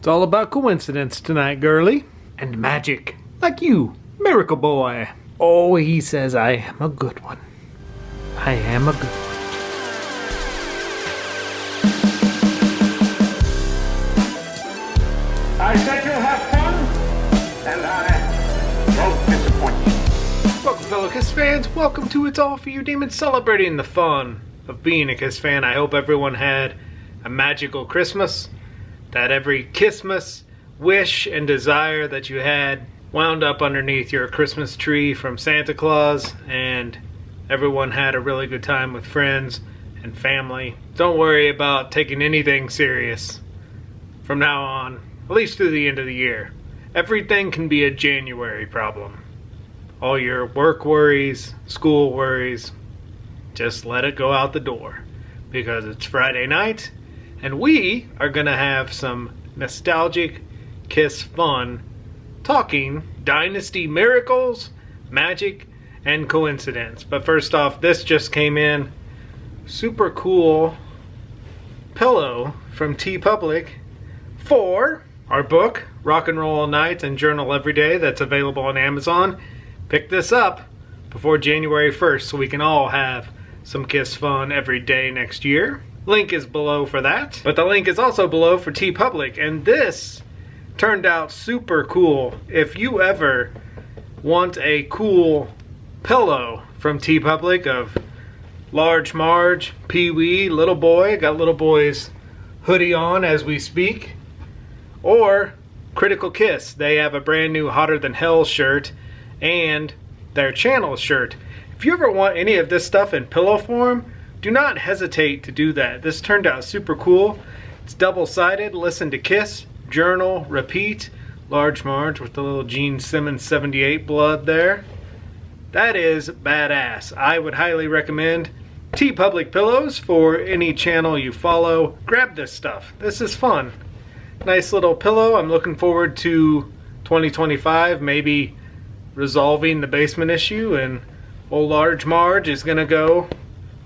It's all about coincidence tonight, girly. And magic. Like you, Miracle Boy. Oh, he says I am a good one. I am a good one. I said you'll have fun, and I won't disappoint you. Welcome, fellow Kiss fans. Welcome to It's All For You Demons, celebrating the fun of being a Kiss fan. I hope everyone had a magical Christmas, that every Kissmas wish and desire that you had wound up underneath your Christmas tree from Santa Claus, and everyone had a really good time with friends and family. Don't worry about taking anything serious from now on, at least through the end of the year. Everything can be a January problem. All your work worries, school worries, just let it go out the door, because it's Friday night and we are gonna have some nostalgic Kiss fun talking Dynasty miracles, magic, and coincidence. But first off, this just came in. Super cool pillow from TeePublic for our book, Rock and Roll All Night and Journal Every Day, that's available on Amazon. Pick this up before January 1st so we can all have some Kiss fun every day next year. Link is below for that, but the link is also below for TeePublic, and this turned out super cool. If you ever want a cool pillow from TeePublic of Large Marge, Pee Wee, Little Boy, got Little Boy's hoodie on as we speak, or Critical Kiss, they have a brand new Hotter Than Hell shirt and their channel shirt. If you ever want any of this stuff in pillow form, do not hesitate to do that. This turned out super cool. It's double-sided. Listen to Kiss, journal, repeat. Large Marge with the little Gene Simmons 78 blood there. That is badass. I would highly recommend TeePublic pillows for any channel you follow. Grab this stuff. This is fun. Nice little pillow. I'm looking forward to 2025, maybe resolving the basement issue, and old Large Marge is gonna go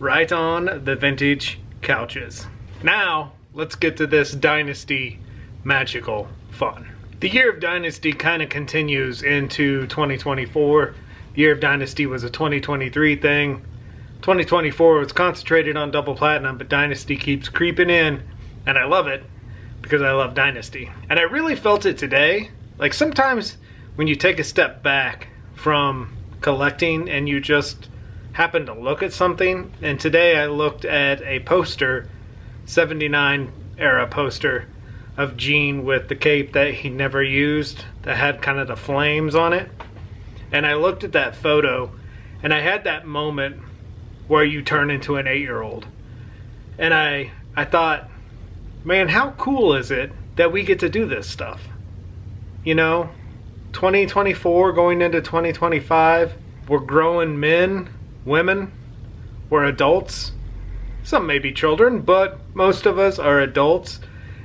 right on the vintage couches. Now, let's get to this Dynasty magical fun. The year of Dynasty kind of continues into 2024. The year of Dynasty was a 2023 thing. 2024 was concentrated on double platinum, but Dynasty keeps creeping in, and I love it because I love Dynasty. And I really felt it today. Like, sometimes when you take a step back from collecting and you just happen to look at something, and today I looked at a poster, 79 era poster of Gene with the cape that he never used, that had kind of the flames on it. And I looked at that photo and I had that moment where you turn into an 8-year-old. And I thought, man, how cool is it that we get to do this stuff? You know, 2024 going into 2025, we're growing men, women, we're adults. Some may be children, but most of us are adults.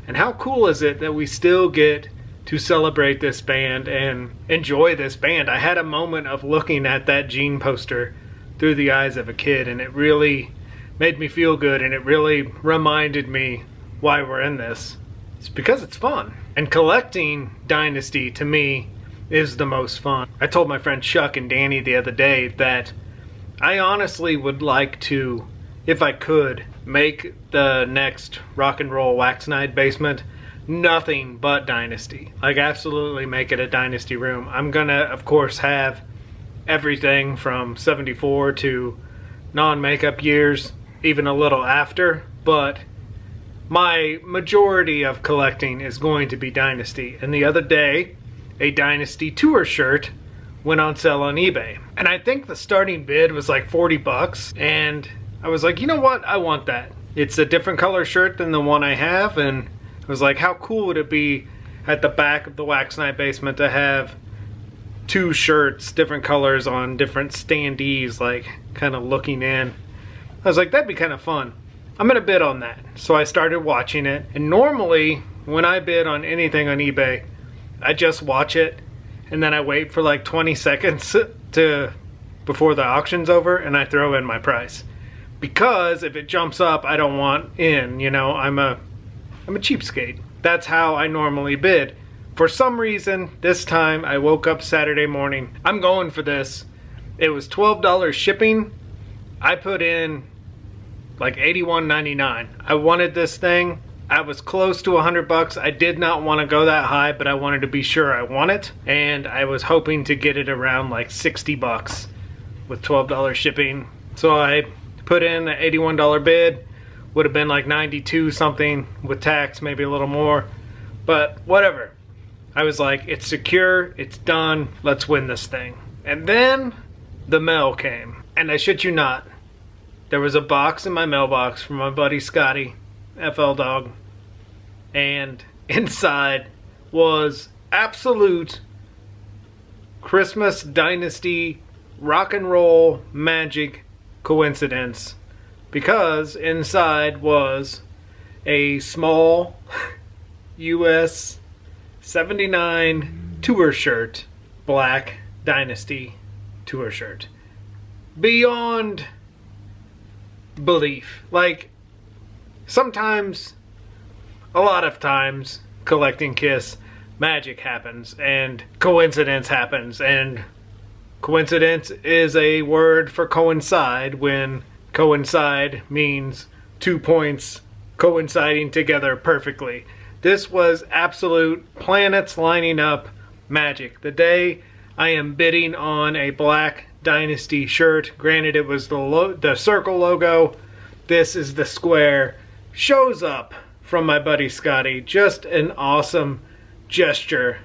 And how cool is it that we still get to celebrate this band and enjoy this band? I had a moment of looking at that Gene poster through the eyes of a kid, and it really made me feel good, and it really reminded me why we're in this. It's because it's fun. And collecting Dynasty, to me, is the most fun. I told my friend Chuck and Danny the other day that I honestly would like to, if I could, make the next Rock and Roll Wax Night basement nothing but Dynasty. Like, absolutely make it a Dynasty room. I'm gonna, of course, have everything from 74 to non-makeup years, even a little after, but my majority of collecting is going to be Dynasty. And the other day, a Dynasty tour shirt went on sale on eBay. And I think the starting bid was like 40 bucks. And I was like, you know what? I want that. It's a different color shirt than the one I have. And I was like, how cool would it be at the back of the Wax Night basement to have two shirts, different colors on different standees, like kind of looking in. I was like, that'd be kind of fun. I'm gonna bid on that. So I started watching it. And normally when I bid on anything on eBay, I just watch it and then I wait for like 20 seconds before the auction's over, and I throw in my price. Because if it jumps up, I don't want in, you know, I'm a cheapskate. That's how I normally bid. For some reason, this time I woke up Saturday morning. I'm going for this. It was $12 shipping. I put in like $81.99. I wanted this thing. I was close to $100. I did not want to go that high, but I wanted to be sure I want it. And I was hoping to get it around like $60 with $12 shipping. So I put in an $81 bid. Would have been like 92 something with tax, maybe a little more. But whatever. I was like, it's secure, it's done, let's win this thing. And then the mail came. And I shit you not, there was a box in my mailbox from my buddy Scotty, FL Dog. And inside was absolute Christmas Dynasty rock and roll magic coincidence. Because inside was a small US 79 tour shirt, black Dynasty tour shirt. Beyond belief. Like, sometimes, a lot of times, collecting Kiss, magic happens and coincidence happens. And coincidence is a word for coincide when coincide means 2 points coinciding together perfectly. This was absolute planets lining up magic. The day I am bidding on a black Dynasty shirt, granted it was the circle logo, this is the square, shows up from my buddy Scotty. Just an awesome gesture.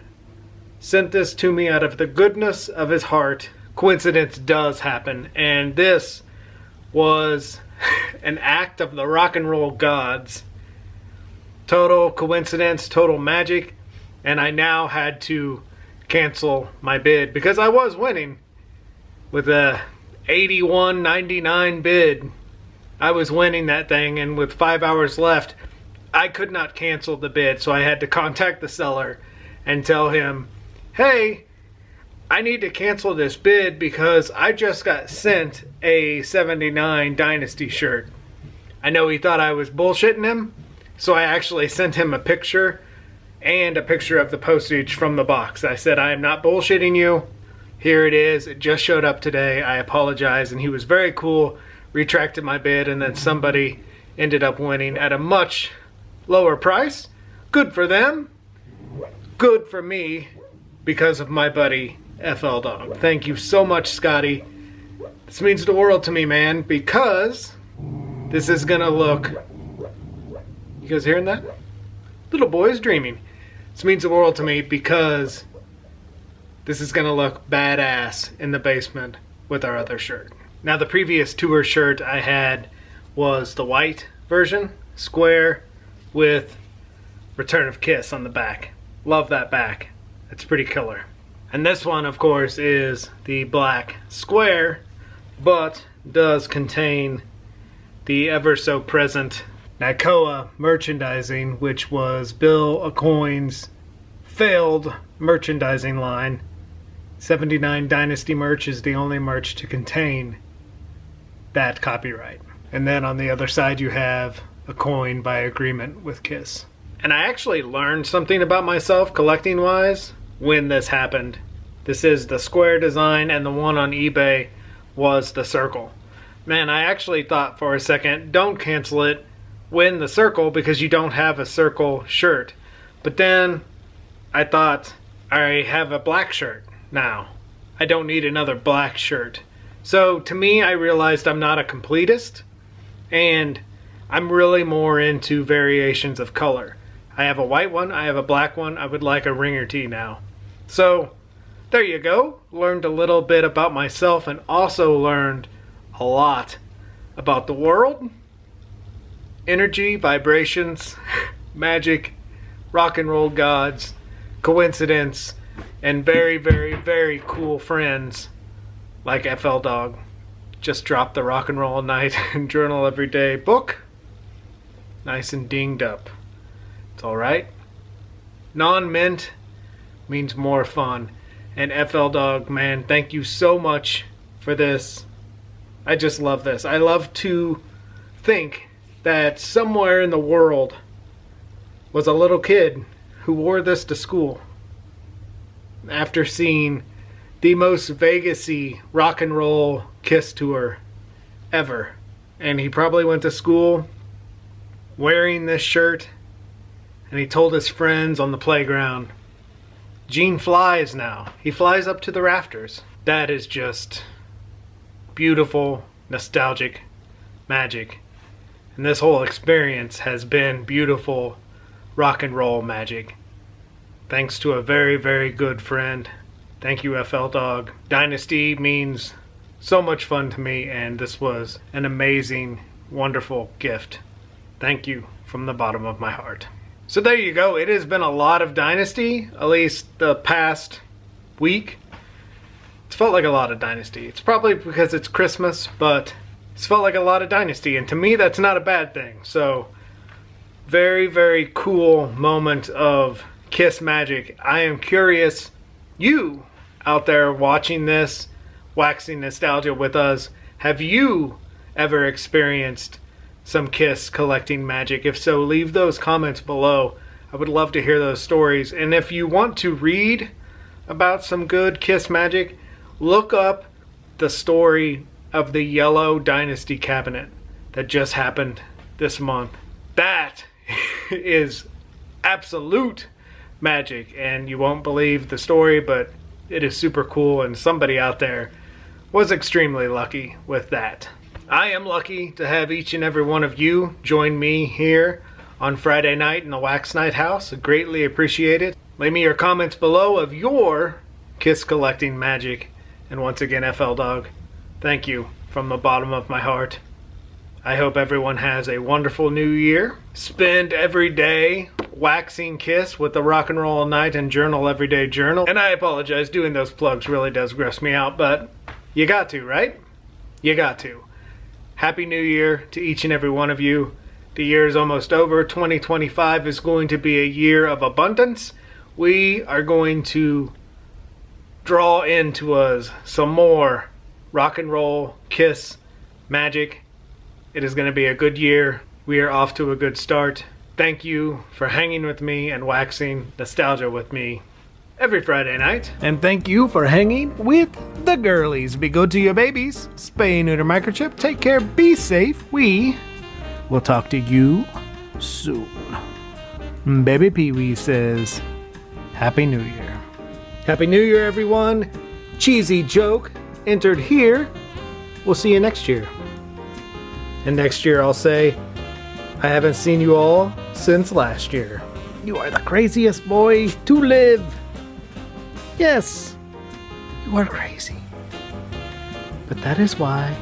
Sent this to me out of the goodness of his heart. Coincidence does happen, and this was an act of the rock and roll gods. Total coincidence, total magic, and I now had to cancel my bid because I was winning with a $81.99 bid. I was winning that thing, and with 5 hours left, I could not cancel the bid, so I had to contact the seller and tell him, hey, I need to cancel this bid because I just got sent a 79 Dynasty shirt. I know he thought I was bullshitting him, so I actually sent him a picture and a picture of the postage from the box. I said, I am not bullshitting you. Here it is. It just showed up today. I apologize. And he was very cool, retracted my bid, and then somebody ended up winning at a much lower price. Good for them. Good for me because of my buddy FL Dog. Thank you so much, Scotty. This means the world to me, man, because this is gonna look... You guys hearing that? Little boy is dreaming. This means the world to me because this is gonna look badass in the basement with our other shirt. Now, the previous tour shirt I had was the white version, square, with Return of Kiss on the back. Love that back. It's pretty killer. And this one, of course, is the black square, but does contain the ever so present NITE merchandising, which was Bill Aucoin's failed merchandising line. 79 Dynasty merch is the only merch to contain that copyright. And then on the other side you have Aucoin by agreement with Kiss. And I actually learned something about myself collecting wise when this happened. This is the square design, and the one on eBay was the circle. Man, I actually thought for a second, don't cancel it, win the circle because you don't have a circle shirt. But then I thought, I have a black shirt now. I don't need another black shirt. So to me, I realized I'm not a completist, and I'm really more into variations of color. I have a white one, I have a black one, I would like a ringer tee now. So there you go. Learned a little bit about myself and also learned a lot about the world, energy, vibrations, magic, rock and roll gods, coincidence, and very, very, very cool friends like FL Dog. Just dropped the Rock and Roll Night and Journal Every Day book. Nice and dinged up. It's alright. Non-mint means more fun. And FL Dog, man, thank you so much for this. I just love this. I love to think that somewhere in the world was a little kid who wore this to school after seeing the most Vegas-y rock and roll Kiss tour ever. And he probably went to school wearing this shirt, and he told his friends on the playground, Gene flies now. He flies up to the rafters. That is just beautiful, nostalgic magic. And this whole experience has been beautiful rock and roll magic. Thanks to a very, very good friend. Thank you, FL Dog. Dynasty means so much fun to me, and this was an amazing, wonderful gift. Thank you from the bottom of my heart. So there you go. It has been a lot of Dynasty, at least the past week. It's felt like a lot of Dynasty. It's probably because it's Christmas, but it's felt like a lot of Dynasty, and to me that's not a bad thing. So very, very cool moment of Kiss magic. I am curious, you out there watching this, waxing nostalgia with us, have you ever experienced some Kiss collecting magic? If so, leave those comments below. I would love to hear those stories. And if you want to read about some good Kiss magic, look up the story of the yellow Dynasty cabinet that just happened this month. That is absolute magic, and you won't believe the story, but it is super cool, and somebody out there was extremely lucky with that. I am lucky to have each and every one of you join me here on Friday night in the Wax Night House. I greatly appreciate it. Leave me your comments below of your Kiss collecting magic. And once again, FL Dog, thank you from the bottom of my heart. I hope everyone has a wonderful new year. Spend every day waxing Kiss with the Rock and Roll Night and Journal Everyday Journal. And I apologize, doing those plugs really does gross me out, but you got to, right? You got to. Happy New Year to each and every one of you. The year is almost over. 2025 is going to be a year of abundance. We are going to draw into us some more rock and roll Kiss magic. It is going to be a good year. We are off to a good start. Thank you for hanging with me and waxing nostalgia with me every Friday night. And thank you for hanging with the girlies. Be good to your babies. Spay, neuter, microchip. Take care. Be safe. We will talk to you soon. Baby Pee-wee says, Happy New Year. Happy New Year, everyone. Cheesy joke entered here. We'll see you next year. And next year I'll say, I haven't seen you all since last year. You are the craziest boy to live. Yes, you are crazy. But that is why